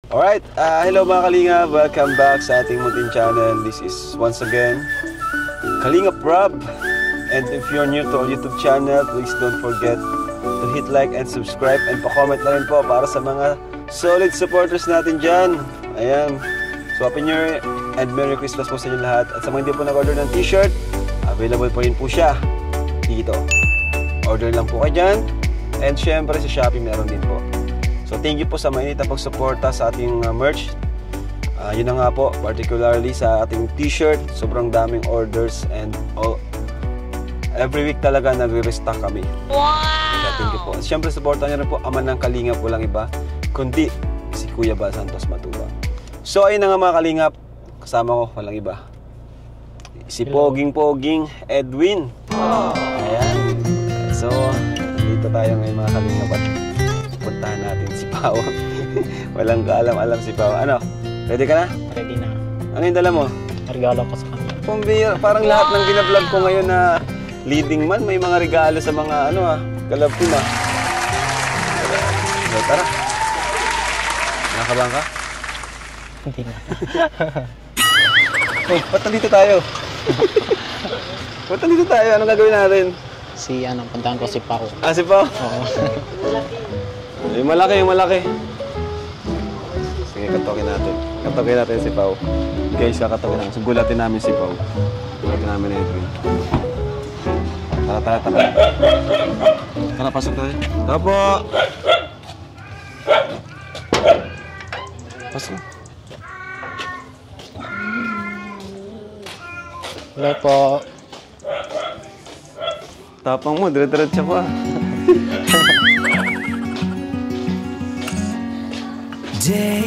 Alright, hello mga Kalinga. Welcome back sa ating munting channel. This is once again Kalinga Rob. And if you're new to our YouTube channel, please don't forget to hit like and subscribe. And pa-comment na rin po para sa mga solid supporters natin dyan. Ayan. So Happy New Year and Merry Christmas po sa inyo lahat. At sa mga hindi po nag-order ng t-shirt, available po rin po siya dito. Order lang po kayo dyan. And syempre sa Shopee meron din po. So thank you po sa mainit na pagsuporta sa ating merch. Yun na nga po, particularly sa ating t-shirt. Sobrang daming orders and every week talaga nagre-restock kami. Wow! Kaya thank you po. At syempre supportan niyo rin po Ama ng Kalingap, walang iba kundi si Kuya Bal Santos Matuba. So ayun na nga mga Kalingap, kasama ko walang iba si Poging Edwin. Ayan. So dito tayo ngayon mga Kalingap at puntahan natin si Pao. Walang kaalam-alam si Pao. Ano? Ready ka na? Ready na. Ano yung dala mo? Regalo ko sa kanya. Pumbira, parang lahat ng binablog ko ngayon na leading man, may mga regalo sa mga kalab team So, tara. Nakakabang ka? Hindi na. Ba't nandito tayo? Ba't nandito tayo? Anong gagawin natin? Puntahan ko si Pao. Si Pao? Oo. Yung malaki. Sige, katokin natin. Katokin natin si Pao. Guys, kakatokin natin. So, gulatin namin si Pao. Gulatin namin na Edwin. Tara. Tara, pasok tayo. Tara po! Pasok. Hello po. Tapang mo, dire-diretso ko Sige,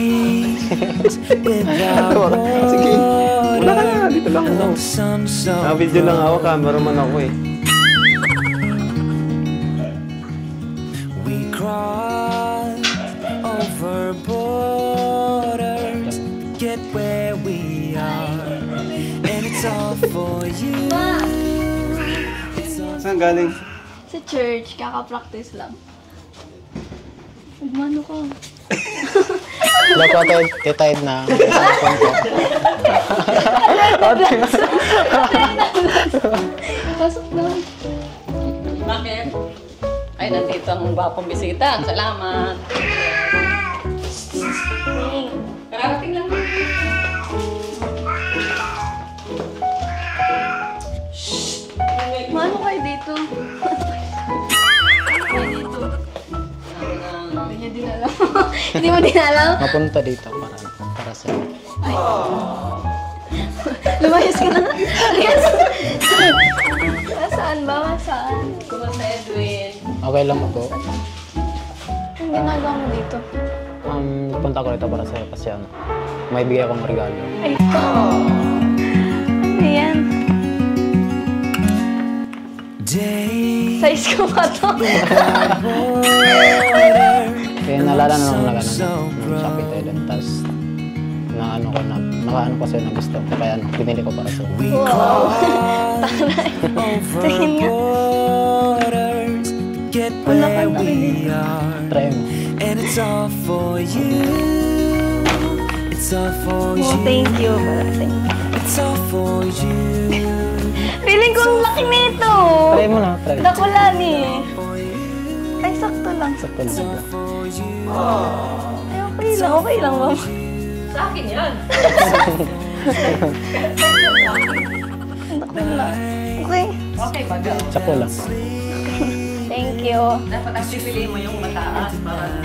wala ka na. Dito lang ako. Video lang ako, cameraman ako eh. We cross over borders, get where we are, and it's all for you. Saan galing? Sa church, kaka-practice lang. Magmano ka? Hello po, titayad na. Pasok na. Bakit? Ay, nandito ang gwapong bisita. Salamat. Kararating lang. Mano kayo dito? Kayo dito? Hindi niya din alam. Hindi mo din alam? Mapunta dito para sa... Lumayas ka na. Lumayas. Saan ba? Saan? Kumusta, Edwin? Okay lang po. Ang ginagawa mo dito? Punta ko rito para sa'yo kasi may bigay akong regalo. Ay, ano yan? Size ko ba to? Kaya nalala na lang ng Shopee tayo din. Tapos nakaano ko sa'yo na gusto ko. Kaya pinili ko para sa'yo. Wow! Taray. Tingin nga. Wala kayo pinili. Try mo. And it's all for you. It's all for you. Thank you. Thank you. It's all for you. Feeling ko ang laki nito. Try mo na. Try. Dakulan eh. Ay, sakto lang. Sakto lang. Ay, okay lang ba? Sa akin yan. Okay lang. Okay. Okay, baga. Sakto lang. Thank you. Dapat ang pipiliin mo yung mataas para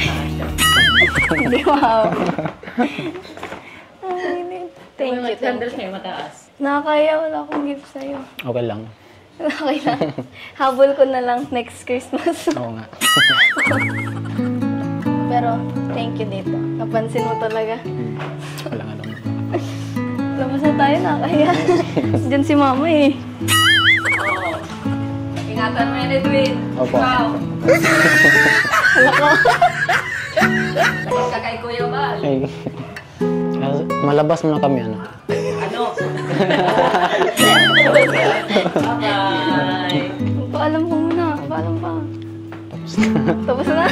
Hindi, wow. Thank you. Sandals niya yung mataas. Nakakaya, wala akong gift sa'yo. Okay lang. Okay lang. Habol ko na lang next Christmas. Oo nga. Pero, thank you dito. Napansin mo talaga. Wala nga lang. Labas na tayo, nakakaya. Diyan si mama eh. Oo. Ingatan mo yan, Edwin. Opo. Wow. Wala ko. Sa kay Kuya Bal. Ay. Malabas mo na kami, ano? Bye-bye. Paalam ko muna. Paalam pa. Tapos na. Tapos na.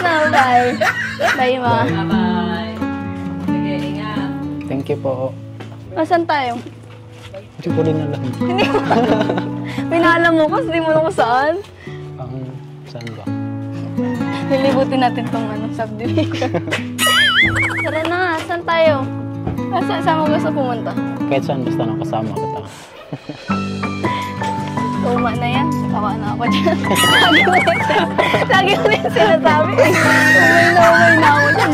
Ano? Bye-bye. Bye, ma. Bye-bye. Sige, ingat. Thank you po. Asan tayo? Hindi ko din alam. Pinaalam mo kasi di mo na kung saan. Saan ba? Lilibutin natin tong subdivision. Tara na, saan tayo? Saan mo gusto pumunta? Kahit saan, basta nakasama kita. Tuma na yan. Tawa na ako dyan. Lagi mo yan sinasabi. Umay na ako dyan.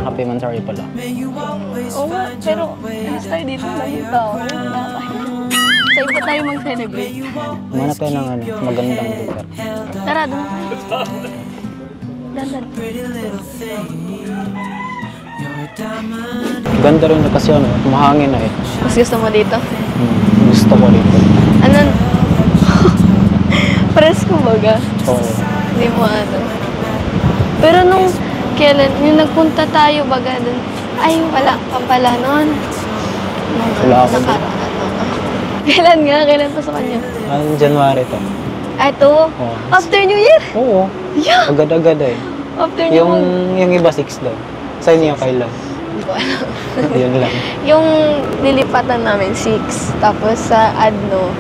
Happy Mansari pala. Oo nga, pero alas tayo dito lang tao. Sa iba tayo mag-celebrate. Mana tayo ng magandang lugar. Tara, doon. Dan. Ganda rin na kasi mahangin na eh. Mas gusto mo dito? Gusto ko dito. Ano? Presko baga. Oo. Hindi mo ano. Pero nung kailan, yung nagpunta tayo baga dun, ay wala ka pala nun. Wala ako dun. Kailan nga? Kailan pa sa kanya? January to. Ay, ito? Oo. After New Year? Oo. Yeah! Agad-agad eh. After New Year. Yung iba 6 daw. Sa inyo kailan? Hindi ko alam. Yun lang. Yung lilipatan namin, 6. Tapos sa Adno,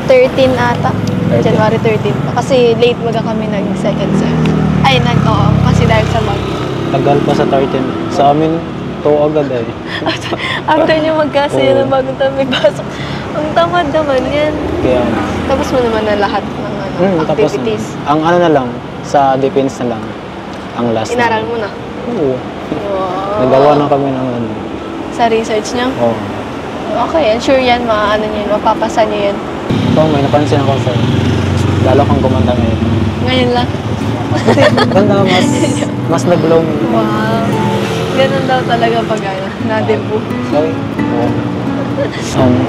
13 ata. 13. January 13 pa. Kasi late maga kami nag-second sem. Ay, oo. Kasi dahil sa Baguio. Tagal pa sa 13. Sa amin, 2 agad eh. After nyo magkasaya Oo. ng bagong taon, may pasok. Ang tamad naman yan. Kaya, Tapos mo naman na lahat ng tapos activities. ang na lang, sa defense na lang. Ang last Inaral mo na. Oo. Wow. Nagawa na kami ng Sa research nyo? Oo. Okay, and sure yan, maano nyo yun, mapapasa nyo yun. Ito, may napansin ako sa'yo. Lalo kang kumanda ngayon. Ngayon lang. Ganda, mas nag-blow mo. Wow. Ganun daw talaga pag na-debut. Okay. Oo.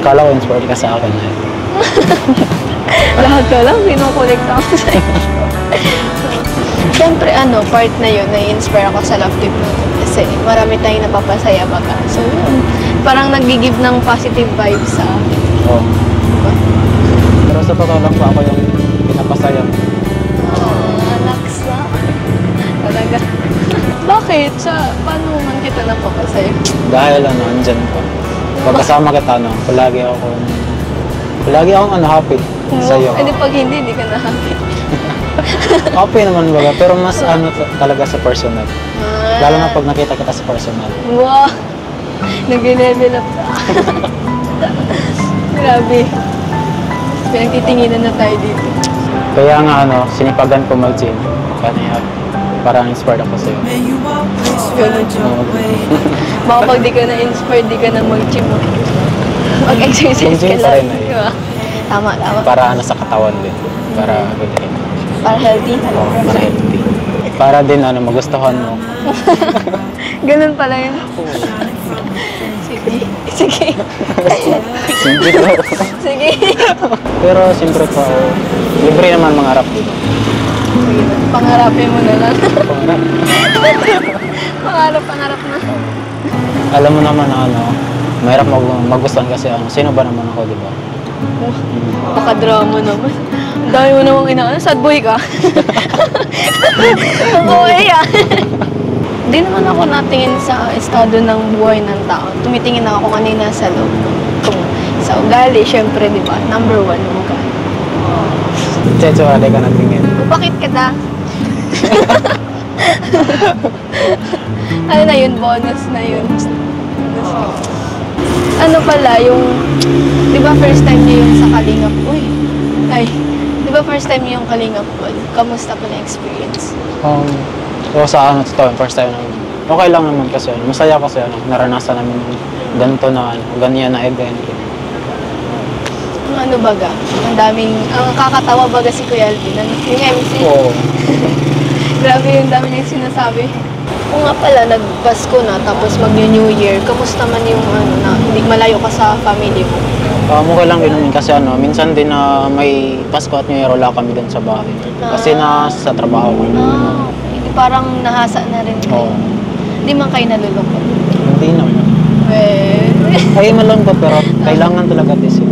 Kala ko inspired ka sa akin eh. Lahat ka lang, kinukolekta ako sa'yo. Siyempre, part na yun, na-inspire ako sa love team natin. Kasi marami tayong napapasaya baga. So, yun. Parang nag-give ng positive vibes sa akin. Oo. Diba? Pero sa totoo lang pa ako yung pinapasaya mo. Relax na. Talaga. Bakit? Paano man kita napapasaya? Dahil andyan ka. Pagkasama kita, palagi akong happy sa'yo. Eh, di pag hindi ka na happy. Happy naman baga, pero mas talaga sa personal. Lalo na pag nakita kita sa personal. Wow! Nag-level up na. Grabe. Pinagtitinginan na tayo dito. Kaya nga sinipagan ko mag-gym. Kaya parang inspired ako sa'yo. Ganun siya. Baka pag di ka na-inspired, di ka na mag-gym. Mag-exercise ka Mag-gym pa lang. rin eh. Diba? Tama. Para sa katawan din. Para good rin. Para healthy. Para healthy. Para din magustuhan mo. Ganun pala yun. Sige. Simple daw. Sige. Pero siyempre pa, libre naman mangarap dito. Sige na. Pangarapin mo na lang. Pangarap. Pangarap na. Alam mo naman mahirap magustuhan kasi sino ba naman ako, di ba? Baka-drama naman. Ang dami mo namang inaano. Sad boy ka. Ang OA Di naman ako natingin sa estado ng buhay ng tao. Tumitingin ako kung ano yung nasa loob. Sa ugali, syempre, di ba? Number 1 yung ugali. Checho, alay ka natingin. Bakit ka da? Ano na yun? Bonus na yun. Ano pala, yung... Di ba first time niyo yung sa Kalingap? Di ba first time niyo yung Kalingap? Kamusta po na experience? O sa first time namin. Okay lang naman kasi masaya kasi naranasan namin ganito na ganyan na event. Ano baga? Ang daming, ang kakatawa baga si Kuya Alvin. Yung MC. Oo. Grabe yung dami niyang sinasabi. Kung nga pala, nag-Pasko na, tapos mag-New Year, kamusta man yung hindi malayo ka sa family mo? Okay lang din naman kasi minsan din na may Pasko at New Year wala kami dun sa bahay. Kasi nasa trabaho kami. Hindi parang nahasa na rin kayo. Oo. Hindi man kayo nalulungkot. Hindi naman. Well, Ay malungkot pero kailangan talaga disip.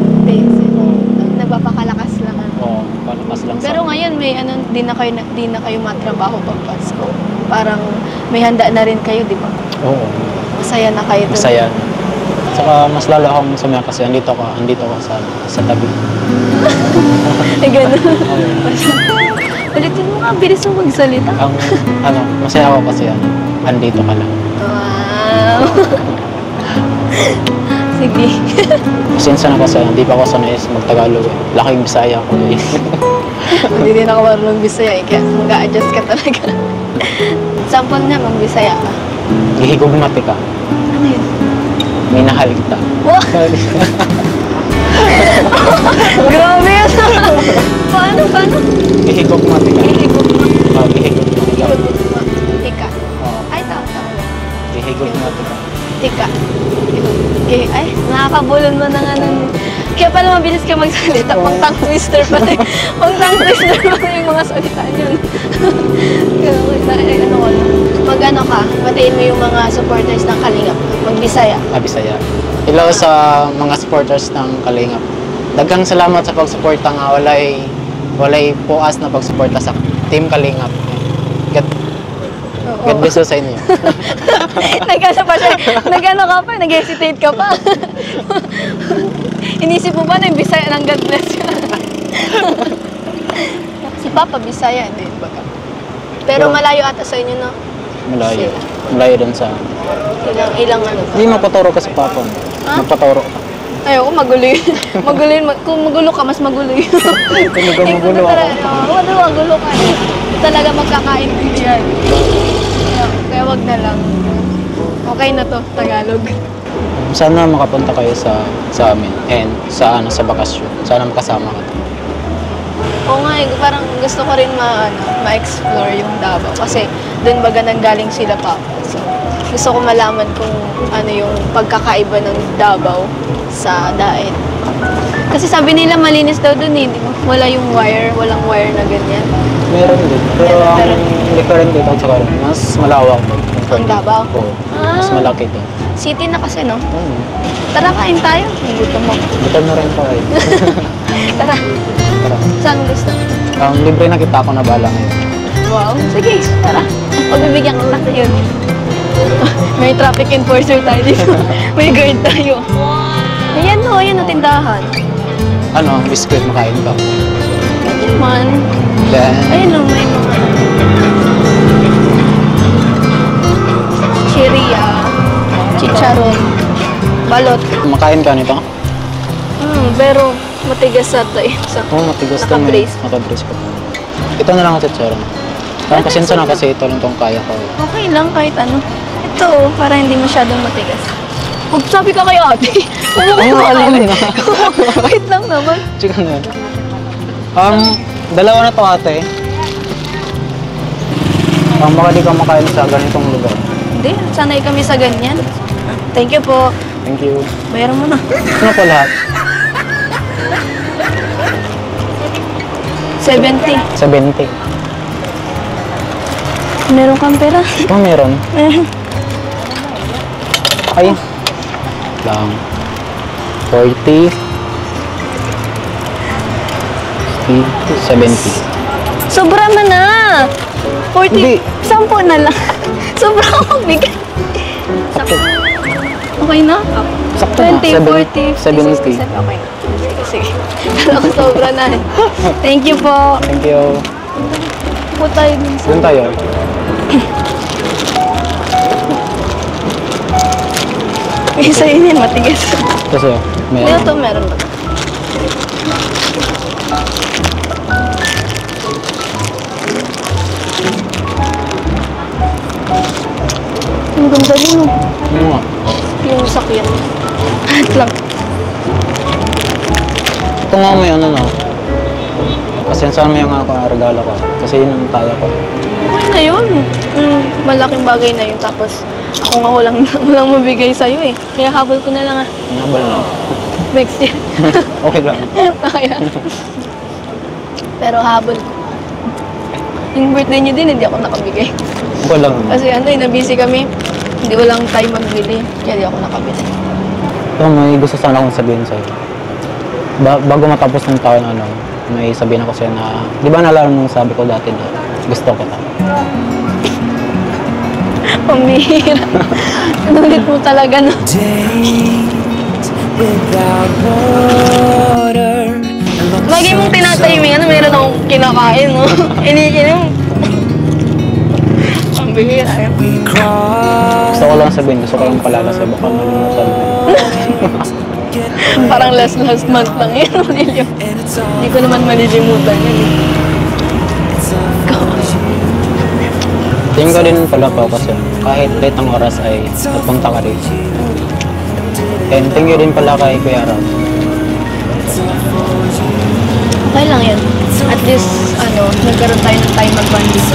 nagpapakalakas lang. Oo. Oo, palakas lang Pero ngayon may ano, di na kayo matrabaho pag Pasko. Parang may handa na rin kayo, di ba? Oo, Masaya na kayo doon. masaya. Saka mas lalo akong sumaya kasi andito ka sa tabi. Eh, gano'n. Ulitin mo nga, bilis mo magsalita. Ang masaya ako kasi andito ka lang. Wow. Sige. Pasensya na kasi hindi pa ako sanay mag-Tagalog eh. Laking Bisaya ako eh. Hindi din ako marunong Bisaya eh, kaya mag-a-adjust ka talaga. Sample na, mag-Bisaya ka. Gihigugmati ka. Ano yun? May nahalik ka. Wow! Grabe yun! Paano? Gihigugmati ka. Gihigugmati ka. Tika. Oo, Ay, tama. gihigugmati ka. Tika. Ay, nakakabulon mo na nga nun. Kaya pala mabilis ka magsalita. Pang tongue twister pa na. Pang tongue twister pa na yung mga salita yun. Ano ko na. Mag-ano ka, batiin mo yung mga supporters ng Kalingap. Mag-Bisaya. Bisaya. Hello sa mga supporters ng Kalingap. Daghang salamat sa pagsuporta nga walay puas na pagsuporta sa Team Kalingap. God bless you sa inyo. Nag-ano pa siya, nag-ano ka pa, nag-hesitate ka pa. Inisip mo ba na yung Bisaya ng God bless you? Si Papa Bisaya, hindi ba ka? Pero malayo ata sa inyo, no? Malayo. Malayo dun sa... Ilang ano ba? Hindi mapaturo ka sa papa. Ha? Mapaturo ka. Ayoko, magulo yun. Magulo yun. Kung magulo ka, mas magulo yun. Talaga magulo ako. Oo, magulo ka. Talaga magkakaintindihan. Kaya wag na lang. Okay na to, Tagalog. Sana makapunta kayo sa amin and sa bakasyon. Sana makasama ka. Oo nga, parang gusto ko rin ma-explore yung Davao. Kasi doon baga nanggaling sila pa. So, gusto ko malaman kung ano yung pagkakaiba ng Davao sa Daet. Kasi sabi nila malinis daw doon eh, di ba? Wala yung wire, walang wire na ganyan. Meron din. Pero Meron. ang different dito sa Karan, mas malawak. Ang Davao? Oo. Mas Ah. malaki ito. City na kasi, no? Oo. Tara, kain tayo. Gutom mo. Butan na rin pa eh. Tara, Tara. saan gusto? Libre na kita ako na bala ngayon. Wow. Sige, tara. Pagbibigyan ko lang yun. May traffic enforcer tayo dito. May guard tayo. Ayan o, ayan o, tindahan. Ano, biscuit makain ka. Ayan man. Then, Ayun o, may mga chiria, chicharon, balot. makain ka nito? Pero matigas sa tayo. Oo, matigas to. Naka-brace. Naka-brace pa. Ito na lang ang tsara. Parang pasensya na kasi ito lang itong kaya ko. Okay lang kahit ano. Ito o, para hindi masyadong matigas. Huwag sabi ka kay ate. alam na. Wait lang naman. Chicken na. Dalawa na to ate. Baka di ka makain sa ganitong lugar. Hindi, sanay kami sa ganyan. Thank you po. Thank you. Bayaran mo na. Ano po lahat? 70. 70. Meron kang pera? Oh, meron. Meron. Ay. Lang. 40. 70. Sobra man na. 40. Hindi. 10 na lang. Sobra akong bigay. Sakto. Okay na? Sakto na. 20, 40, 70. 50, 60, 70. Okay na. Sige. Kala ko sobra na. Thank you po. Thank you. Po tayo dun sa... Doon tayo. Isa yun yan, matigas. Kasi may Ito meron ba? Ang ganda din oh. ano nga. Yung sakyan. At lang. Ito nga may ano na. Pasensya mo yung regalo ko. Kasi yun ang taya ko. Okay na yun. Malaking bagay na yun. Tapos ako nga walang mabigay sa'yo eh. Kaya habol ko na lang ah. Nabal na. Next year. Okay lang. Kaya. Pero habol ko. Yung birthday niyo din, hindi ako nakabigay. Okay lang. Kasi ano eh, nabisi kami. Hindi walang time magbili. Kaya di ako nakabili. Ito, may gusto sana akong sabihin sa'yo. Bago matapos ng taon, may sabihin ako sa'yo na, di ba nalala nung sabi ko dati na gusto ko ta? Pamihira. Nulit mo talaga, no? Days without water. Lagi mong tinatimingan na meron akong kinakain, no? Iniinom. Pambihira. We cross. Gusto ko lang sabihin, gusto ko lang palala sa'yo, baka malimutan mo. Parang last month lang yun. And it's all Hindi ko naman malilimutan yun. Tingin ko din pala po kasi kahit late ang oras ay nagpunta ka rin. And thank you din pala kay Kuya Rob. Okay lang yun. At least, nagkaroon tayo ng time mag-bonding.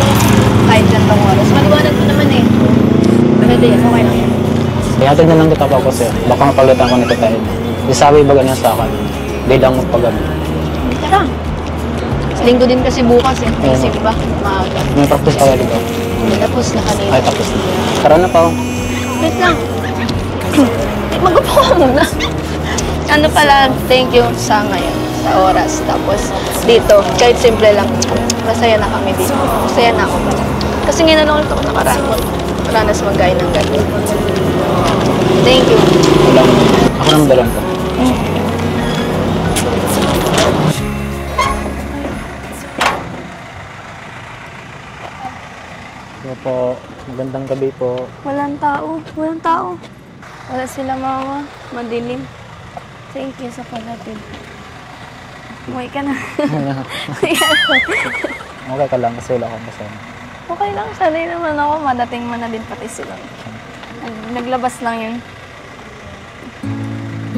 Kahit gantong oras. Maliwanag mo naman eh. Pwede yan. Okay lang yan. Ihatid na lang kita pa ko sa'yo. Baka mapalitan ko ni Tita Ed. Di sabi ba ganyan sa akin? Di lang magpagabi. Tara. Linggo din kasi bukas eh. May simba. Maaga. May practice ka dito. Tapos na kanina. Ay, tapos na. Tara na pa. Wait lang. Mag-upo ka muna. Ano pala, thank you sa ngayon, sa oras. Tapos dito, kahit simple lang, masaya na kami dito. Masaya na ako pala. Kasi ngayon na lang ulit ako nakaranas mag-gaya ng ganyan. Thank you. Wala. Ako naman dalang ko. Ito po. Magandang gabi po. Walang tao. Walang tao. Wala sila mama. Madilim. Thank you sa paghatid. Umuwi ka na. Okay ka lang kasi wala akong kasama. Okay lang. Sanay naman ako. Madating man na din pati sila. Naglabas lang yun.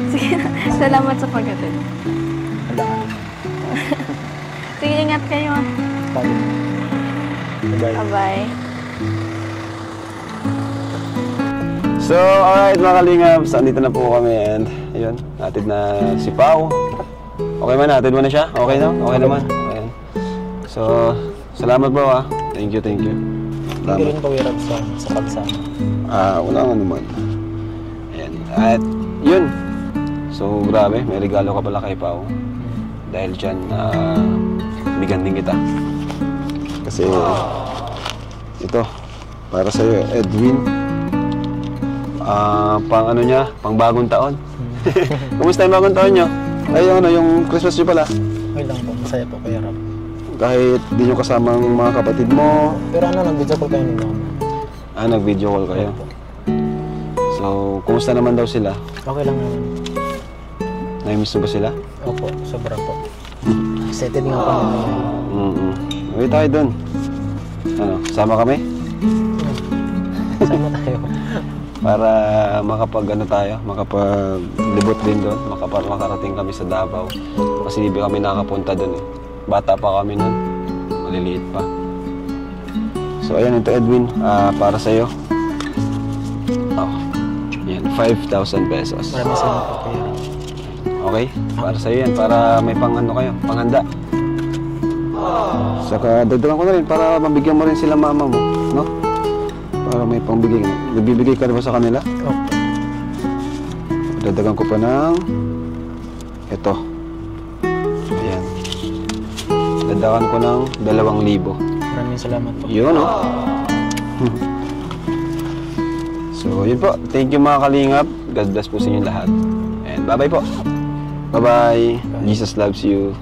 Sige na. Salamat sa paghatid. Wala ka. Sige, ingat kayo. Bye. Bye. Bye-bye. So, alright mga kalingap, andito na po kami and ayun, natid na si Pao. Okay man, natid mo na siya? Okay na? Okay naman? Ayan. So, salamat bro ha. Thank you, thank you. Hindi rin pawirap sa pagsama. Wala nga naman. Ayan. At yun. So, grabe, may regalo ka pala kay Pao. Dahil dyan, bigyan din kita. Kasi, ito, para sa'yo, Edwin. Pang ano niya, pang bagong taon. Kumusta yung bagong taon nyo? Ay, yung Christmas nyo pala. Okay lang po, masaya po Kuya Rob. Kahit di nyo kasama ang mga kapatid mo. Pero nag-video call kayo nila. Nag-video call kayo. So, kumusta naman daw sila? Okay lang naman. Nai-miss mo ba sila? Opo, sobra po. Excited nga po naman. Uwi tayo dun. Sama kami? Sama tayo. Para makapag-libot din doon, makarating kami sa Davao. Kasi hindi kami nakapunta doon eh. Bata pa kami noon, maliliit pa. So ayan, ito Edwin, para sa'yo. Yan, 5,000 pesos. Maraming salamat po Kuya Rob. Okay? Para sa'yo yan, para may panghanda. Saka dagdagan ko na rin para mabigyan mo rin sila mama mo, no? Para may pangbigay. Nagbibigay ka na ba sa kanila? Opo. Dadagan ko pa ng ito. Ayan. Dadagan ko ng 2,000. Maraming salamat po. Yun, no? So, yun po. Thank you mga kalingap. God bless po sa inyo lahat. And bye-bye po. Bye-bye. Jesus loves you.